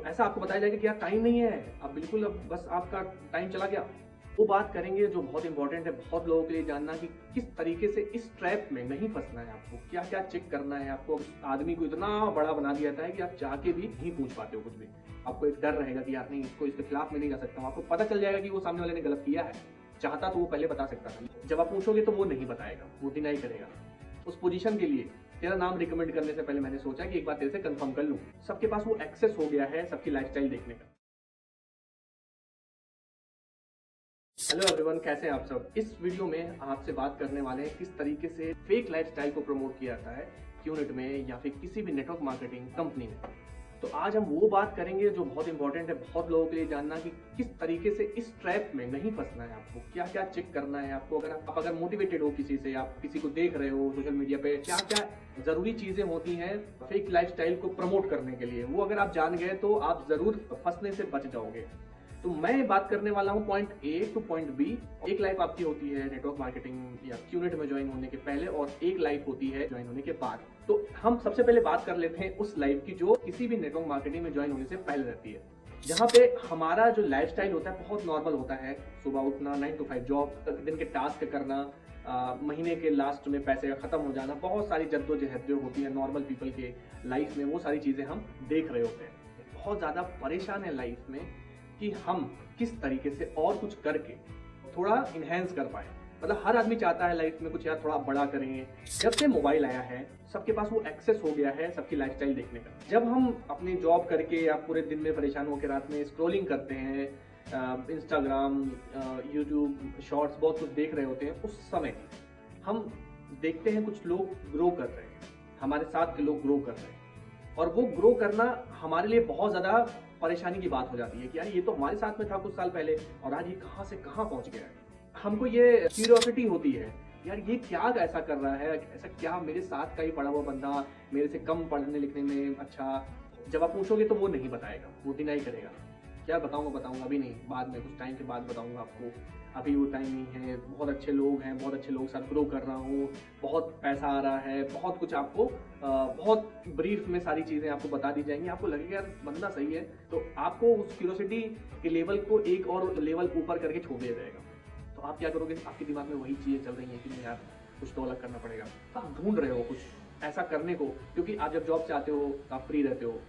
ऐसा आपको बताया जाएगा कि यार टाइम नहीं है, अब बिल्कुल अब बस आपका टाइम चला गया। वो बात करेंगे जो बहुत इंपॉर्टेंट है बहुत लोगों के लिए जानना कि किस तरीके से इस ट्रैप में नहीं फंसना है आपको, क्या क्या चेक करना है आपको। आदमी को इतना बड़ा बना दिया जाता है कि आप चाह के भी नहीं पूछ पाते हो कुछ भी। आपको एक डर रहेगा कि यार नहीं, इसको इसके खिलाफ में नहीं जा सकता हूँ। आपको पता चल जाएगा कि वो सामने वाले ने गलत किया है, चाहता तो वो पहले बता सकता था। जब आप पूछोगे तो वो नहीं बताएगा, वो डिनाई करेगा। उस पोजीशन के लिए तेरा नाम रिकमेंड करने से पहले मैंने सोचा कि एक बार तेरे से कंफर्म कर लूं। सबके पास वो एक्सेस हो गया है सबकी लाइफस्टाइल देखने का। हेलो एवरीवन, कैसे हैं आप सब। इस वीडियो में आपसे बात करने वाले हैं किस तरीके से फेक लाइफस्टाइल को प्रमोट किया जाता है क्यूनेट में या फिर किसी भी नेटवर्क मार्केटिंग कंपनी में। तो आज हम वो बात करेंगे जो बहुत इंपॉर्टेंट है बहुत लोगों के लिए जानना कि किस तरीके से इस ट्रैप में नहीं फंसना है आपको, क्या क्या चेक करना है आपको। अगर मोटिवेटेड हो किसी से, आप किसी को देख रहे हो सोशल मीडिया पे, क्या क्या जरूरी चीजें होती हैं फेक लाइफस्टाइल को प्रमोट करने के लिए, वो अगर आप जान गए तो आप जरूर फंसने से बच जाओगे। तो मैं बात करने वाला हूं point A to point B. एक लाइफ आपकी होती है नेटवर्क मार्केटिंग या क्यूनेट में ज्वाइन होने के पहले, और एक लाइफ होती है ज्वाइन होने के बाद। तो हम सबसे पहले बात कर लेते हैं उस लाइफ की जो किसी भी नेटवर्क मार्केटिंग में ज्वाइन होने से पहले रहती है, जहाँ पे हमारा जो लाइफस्टाइल होता है बहुत नॉर्मल होता है। सुबह उठना, 9 to 5 जॉब, दिन के टास्क करना, महीने के लास्ट में पैसे का खत्म हो जाना, बहुत सारी जद्दोजहद जो होती है नॉर्मल पीपल के लाइफ में, वो सारी चीजें हम देख रहे होते हैं। बहुत ज्यादा परेशान है लाइफ में कि हम किस तरीके से और कुछ करके थोड़ा इनहेंस कर पाए। मतलब हर आदमी चाहता है लाइफ में कुछ यार थोड़ा बड़ा करें। जब से मोबाइल आया है सबके पास वो एक्सेस हो गया है सबकी लाइफस्टाइल देखने का। जब हम अपनी जॉब करके या पूरे दिन में परेशान होकर रात में स्क्रॉलिंग करते हैं, इंस्टाग्राम, यूट्यूब शॉर्ट्स बहुत कुछ देख रहे होते हैं, उस समय हम देखते हैं कुछ लोग ग्रो कर रहे हैं, हमारे साथ के लोग ग्रो कर रहे हैं, और वो ग्रो करना हमारे लिए बहुत ज्यादा परेशानी की बात हो जाती है कि यार ये तो हमारे साथ में था कुछ साल पहले और आज ये कहां से कहां पहुंच गया है। हमको ये क्यूरियोसिटी होती है, यार ये क्या ऐसा कर रहा है, ऐसा क्या मेरे साथ का ही पढ़ा हुआ बंदा मेरे से कम पढ़ने लिखने में अच्छा। जब आप पूछोगे तो वो नहीं बताएगा, वो डिनाई करेगा। क्या बताऊंगा अभी नहीं, बाद में कुछ टाइम के बाद बताऊंगा आपको, अभी वो टाइम नहीं है। बहुत अच्छे लोग हैं, बहुत अच्छे लोग साथ ग्रो कर रहा हूँ, बहुत पैसा आ रहा है, बहुत कुछ आपको बहुत ब्रीफ में सारी चीज़ें आपको बता दी जाएंगी। आपको लगेगा यार बंदा सही है, तो आपको उस क्यूरियोसिटी के लेवल को एक और लेवल ऊपर करके छोड़ दिया जाएगा। तो आप क्या करोगे, आपके दिमाग में वही चीज़ें चल रही हैं कि नहीं यार कुछ तो अलग करना पड़ेगा। आप ढूंढ रहे हो कुछ ऐसा करने को, क्योंकि आप जब जॉब से आते हो आप फ्री रहते हो।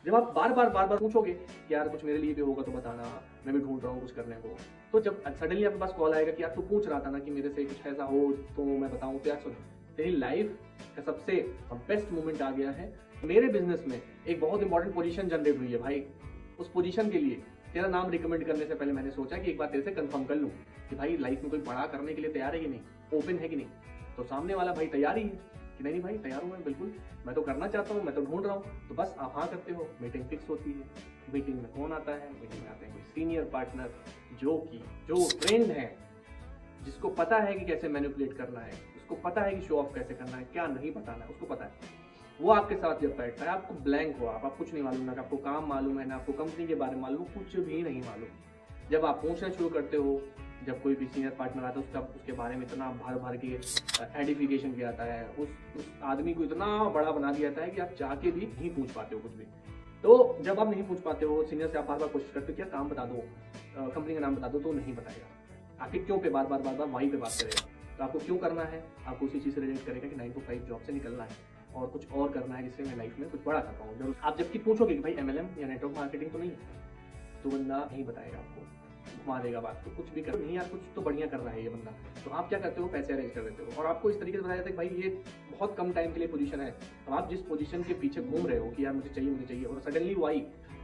जब आप बार बार पूछोगे कि यार कुछ मेरे लिए भी होगा तो बताना, मैं भी ढूंढ रहा हूँ कुछ करने को, तो जब सडनली आपके पास कॉल आएगा कि यार तू पूछ रहा था ना कि मेरे से कुछ ऐसा हो तो मैं बताऊँ, तो यार सुन, तेरी लाइफ का सबसे बेस्ट मोमेंट आ गया है। मेरे बिजनेस में एक बहुत इंपॉर्टेंट पोजीशन जनरेट हुई है भाई। उस पोजीशन के लिए तेरा नाम रिकमेंड करने से पहले मैंने सोचा कि एक बार तेरे से कंफर्म कर लूँ कि भाई लाइफ में कोई बड़ा करने के लिए तैयार है कि नहीं, ओपन है कि नहीं। तो सामने वाला भाई तैयार ही है कि नहीं भाई तैयार हूँ मैं, बिल्कुल मैं तो करना चाहता हूँ, मैं तो ढूंढ रहा हूँ। तो बस आप हाँ करते हो, मीटिंग फिक्स होती है। मीटिंग में कौन आता है, मीटिंग में आते हैं कोई सीनियर पार्टनर जो ट्रेंड है, जिसको पता है कि कैसे मैनिपुलेट करना है, उसको पता है कि शो ऑफ कैसे करना है, क्या नहीं बताना है, उसको पता है। वो आपके साथ जब बैठता है, आपको ब्लैंक हो, आप कुछ नहीं मालूम, ना आपको काम मालूम है, ना आपको कंपनी के बारे में मालूम, कुछ भी नहीं मालूम। जब आप पूछना शुरू करते हो, जब कोई भी सीनियर पार्टनर आता है उसके बारे में इतना भर के एडिफिकेशन किया जाता है, उस आदमी को इतना बड़ा बना दिया जाता है कि आप चाह के भी नहीं पूछ पाते हो कुछ भी। तो जब आप नहीं पूछ पाते हो सीनियर से, आप बार कोशिश करते हो क्या काम बता दो, कंपनी का नाम बता दो, तो नहीं बताएगा। आखिर क्यों पे बार वहीं पे बात करेगा। तो आपको क्यों करना है, आपको उसी चीज़ से रिलेट करेगा कि 9 to 5 जॉब से निकलना है और कुछ और करना है जिससे मैं लाइफ में कुछ बड़ा कर पाऊँ। जब आप जबकि पूछोगे कि भाई MLM या नेटवर्क मार्केटिंग तो नहीं है, तो बंदा नहीं बताएगा, आपको घुमा देगा बात को, कुछ भी कर नहीं यार कुछ तो बढ़िया कर रहा है ये बंदा। तो आप क्या करते हो, पैसे अरेंज कर देते हो, और आपको इस तरीके से बताया जाता है कि भाई ये बहुत कम टाइम के लिए पोजीशन है। अब आप जिस पोजीशन के पीछे घूम रहे हो कि यार मुझे चाहिए, और सडनली वो आई,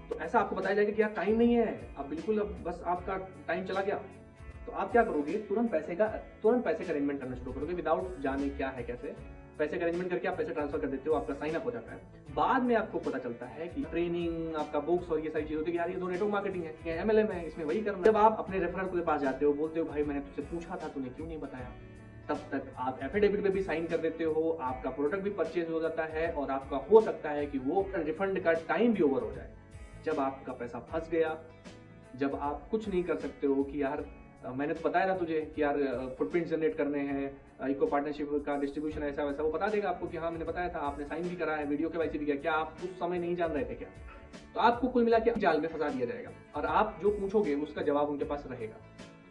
तो ऐसा आपको बताया जाएगा कि यार टाइम नहीं है, अब बिल्कुल अब बस आपका टाइम चला गया। तो आप क्या करोगे, तुरंत पैसे का अरेंजमेंट करना शुरू करोगे विदाउट जाने क्या है कैसे। पैसे का अरेंजमेंट करके आप पैसे ट्रांसफर कर देते हो, आपका साइन अप हो जाता है। बाद में आपको पता चलता है कि ट्रेनिंग, आपका बुक्स और ये सारी चीजें होती है कि यार ये तो नेटवर्क मार्केटिंग है, ये MLM है, इसमें वही करना। जब आप अपने रेफरल के पास जाते हो, बोलते हो भाई मैंने तुझसे पूछा था, तूने क्यों नहीं बताया, तब तक आप एफिडेविट पे भी साइन कर देते हो, आपका प्रोडक्ट भी परचेज हो जाता है, और आपका हो सकता है कि वो रिफंड का टाइम भी ओवर हो जाए। जब आपका पैसा फंस गया, जब आप कुछ नहीं कर सकते हो कि यार मैंने तो बताया था तुझे कि यार फुटप्रिंट जनरेट करने हैं, इको पार्टनरशिप का डिस्ट्रीब्यूशन ऐसा वैसा, वो बता देगा आपको कि हाँ मैंने बताया था, आपने साइन भी करा है, वीडियो KYC भी किया, क्या आप उस समय नहीं जान रहे थे क्या। तो आपको कुल मिला के जाल में फंसा दिया जाएगा और आप जो पूछोगे उसका जवाब उनके पास रहेगा।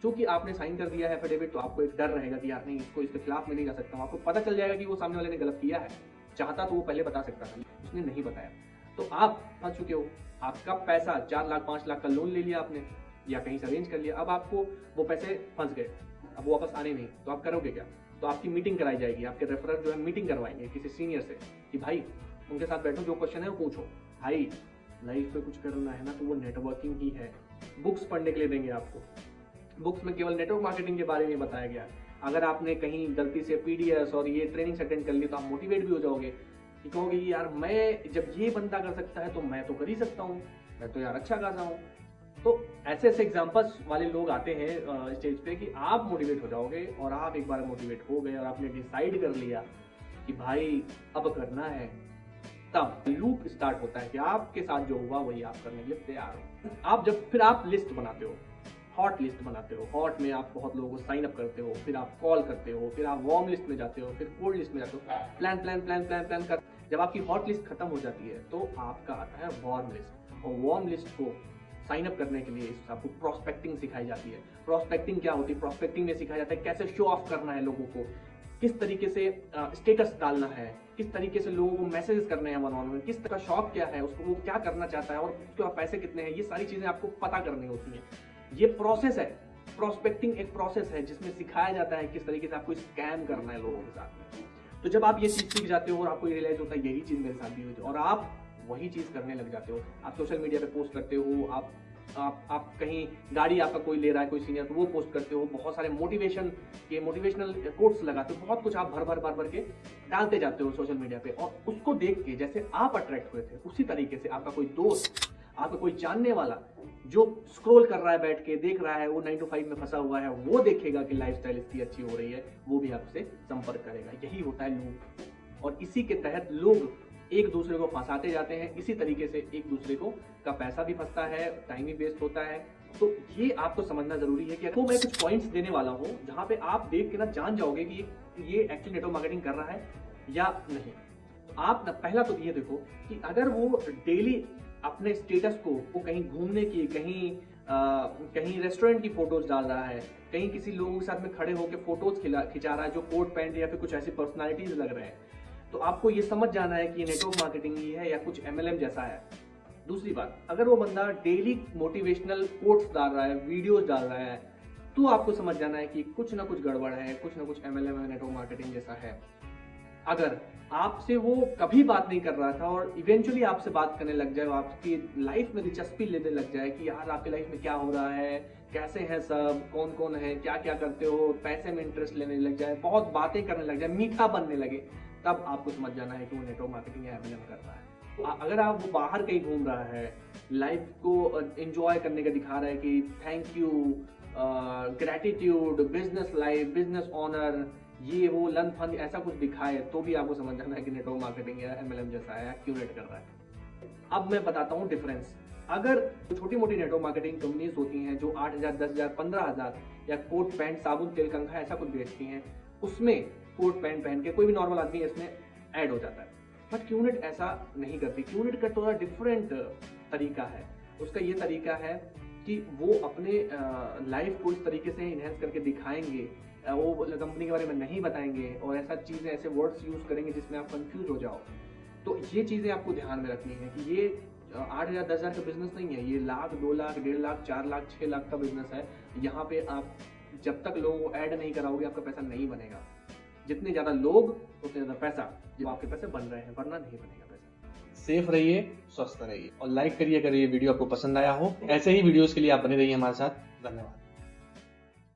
क्योंकि आपने साइन कर दिया है एफिडेविट, तो आपको एक डर रहेगा कि यार नहीं, इसको इसके खिलाफ मैं नहीं जा सकता हूँ। आपको पता चल जाएगा कि वो सामने वाले ने गलत किया है, चाहता तो वो पहले बता सकता था, उसने नहीं बताया, तो आप फंस चुके हो। आपका पैसा 4 लाख 5 लाख का लोन ले लिया आपने या कहीं से अरेंज कर लिया, अब आपको वो पैसे फंस गए, अब वो वापस आने नहीं, तो आप करोगे क्या? तो आपकी मीटिंग कराई जाएगी, आपके रेफरर जो है मीटिंग करवाएंगे किसी सीनियर से कि भाई उनके साथ बैठो, जो क्वेश्चन है वो पूछो। भाई लाइफ में कुछ करना है ना तो वो नेटवर्किंग ही है। बुक्स पढ़ने के लिए देंगे आपको, बुक्स में केवल नेटवर्क मार्केटिंग के बारे में बताया गया। अगर आपने कहीं गलती से पीडीएस और ये ट्रेनिंग अटेंड कर ली तो आप मोटिवेट भी हो जाओगे कि कहोगे यार मैं जब ये बंदा कर सकता है तो मैं तो कर ही सकता हूँ, मैं तो यार अच्छा खासा हूँ। तो ऐसे ऐसे एग्जांपल्स वाले लोग आते हैं स्टेज पे कि आप मोटिवेट हो जाओगे, और आप एक बार मोटिवेट हो गए और आपने डिसाइड कर लिया कि भाई अब करना है, तब लूप स्टार्ट होता है कि आपके साथ जो हुआ वही आप करने के लिए तैयार हो। आप जब फिर आप लिस्ट बनाते हो, हॉट लिस्ट बनाते हो, हॉट में आप बहुत लोगों को साइन अप करते हो, फिर आप कॉल करते हो, फिर आप वार्म लिस्ट में जाते हो, फिर कोल्ड लिस्ट में जाते हो, plan plan plan plan plan कर। जब आपकी हॉट लिस्ट खत्म हो जाती है तो आपका आता है वार्म लिस्ट, और वार्म लिस्ट को साइन अप करने के लिए आपको प्रोस्पेक्टिंग सिखाई जाती है। प्रोस्पेक्टिंग क्या होती है? प्रोस्पेक्टिंग में सिखाया जाता है कैसे शो ऑफ करना है लोगों को, किस तरीके से स्टेटस डालना है, किस तरीके से लोगों को मैसेजेस करने हैं वन ऑन वन, किस तरह का शौक क्या है उसको, वो क्या करना चाहता है और उसके पास पैसे कितने हैं, ये सारी चीजें आपको पता करनी होती हैं। ये प्रोसेस है, प्रोस्पेक्टिंग एक प्रोसेस है जिसमें सिखाया जाता है किस तरीके से आपको स्कैम करना है लोगों के साथ में। तो जब आप ये चीज सीख जाते हो और आपको ये रियलाइज होता है यही चीज मेरे साथ भी हुई थी, और आप वही चीज करने लग जाते हो। आप सोशल मीडिया पे पोस्ट करते हो, आप कहीं गाड़ी आपका कोई ले रहा है, कोई सीनियर, तो वो पोस्ट करते हो, बहुत सारे मोटिवेशनल कोट्स लगाते हो, बहुत कुछ आप भर के डालते जाते हो सोशल मीडिया पे। और उसको देख के जैसे आप अट्रैक्ट हुए थे, उसी तरीके से आपका कोई दोस्त, आपका कोई जानने वाला जो स्क्रॉल कर रहा है, बैठ के देख रहा है, वो 9 to 5 में फंसा हुआ है, वो देखेगा कि लाइफस्टाइल इसकी अच्छी हो रही है, वो भी आपसे संपर्क करेगा। यही होता है लूप, और इसी के तहत लोग एक दूसरे को फंसाते जाते हैं। इसी तरीके से एक दूसरे को का पैसा भी फंसता है, टाइम भी वेस्ट होता है। तो ये आपको समझना जरूरी है कि तो मैं कुछ पॉइंट्स देने वाला हूं जहां पे आप देख के ना जान जाओगे कि ये एक्चुअली नेटवर्क मार्केटिंग कर रहा है या नहीं। आप ना पहला तो ये देखो कि अगर वो डेली अपने स्टेटस को वो कहीं घूमने की, कहीं रेस्टोरेंट की फोटोज डाल रहा है, कहीं किसी लोगों के साथ में खड़े होकर फोटोज खिंचा रहा है जो कोट पैंट या फिर कुछ ऐसी पर्सनालिटीज लग रहे हैं, तो आपको ये समझ जाना है कि ये नेटवर्क मार्केटिंग ही है या कुछ MLM जैसा है। दूसरी बात, अगर वो बंदा डेली मोटिवेशनल कोट्स डाल रहा है, वीडियोस डाल रहा है, तो आपको समझ जाना है कि कुछ ना कुछ गड़बड़ है, कुछ ना कुछ MLM है, नेटवर्क मार्केटिंग जैसा है। अगर आपसे वो कभी बात नहीं कर रहा था और इवेंचुअली आपसे बात करने लग जाए, आपकी लाइफ में दिलचस्पी लेने लग जाए कि यार आपकी लाइफ में क्या हो रहा है, कैसे हैं सब, कौन कौन है, क्या क्या करते हो, पैसे में इंटरेस्ट लेने लग जाए, बहुत बातें करने लग जाए, मीठा बनने लगे, तब आपको समझ जाना है कि वो नेटवर्क मार्केटिंग या MLM कर रहा है। अगर आप वो बाहर कहीं घूम रहा है, लाइफ को एंजॉय करने का दिखा रहा है कि thank you, gratitude, business life, business honour, ये वो लन फन ऐसा कुछ दिखाए, तो भी आपको समझ जाना है कि नेटवर्क मार्केटिंग या MLM जैसा है, क्यूरेट कर रहा है। अब मैं बताता हूँ डिफरेंस। अगर छोटी मोटी नेटवर्क मार्केटिंग कंपनीज होती हैं जो 8,000, 10,000, 15,000 या कोट पैंट, साबुन, तेल, कंघा ऐसा कुछ बेचती हैं, उसमें कोट पैंट पहन के कोई भी नॉर्मल आदमी इसमें ऐड हो जाता है। बट क्यूनेट ऐसा नहीं करती। क्यूनेट का थोड़ा डिफरेंट तरीका है। उसका ये तरीका है कि वो अपने लाइफ को इस तरीके से इनहेंस करके दिखाएंगे, वो कंपनी के बारे में नहीं बताएंगे और ऐसा चीजें, ऐसे वर्ड्स यूज करेंगे जिसमें आप कंफ्यूज हो जाओ। तो ये चीजें आपको ध्यान में रखनी है कि ये 8,000, 10,000 का बिजनेस नहीं है, ये लाख, 2 लाख, 1.5 लाख, 4 लाख, 6 लाख का बिजनेस है। यहाँ पे आप जब तक लोगों को ऐड नहीं कराओगे आपका पैसा नहीं बनेगा। जितने ज्यादा लोग उतने ज्यादा पैसा, जब आपके पैसे बन रहे हैं, वरना नहीं बनेगा पैसा। सेफ रहिए, स्वस्थ रहिए और लाइक करिए अगर ये वीडियो आपको पसंद आया हो। ऐसे ही वीडियोस के लिए आप बने रहिए हमारे साथ। धन्यवाद।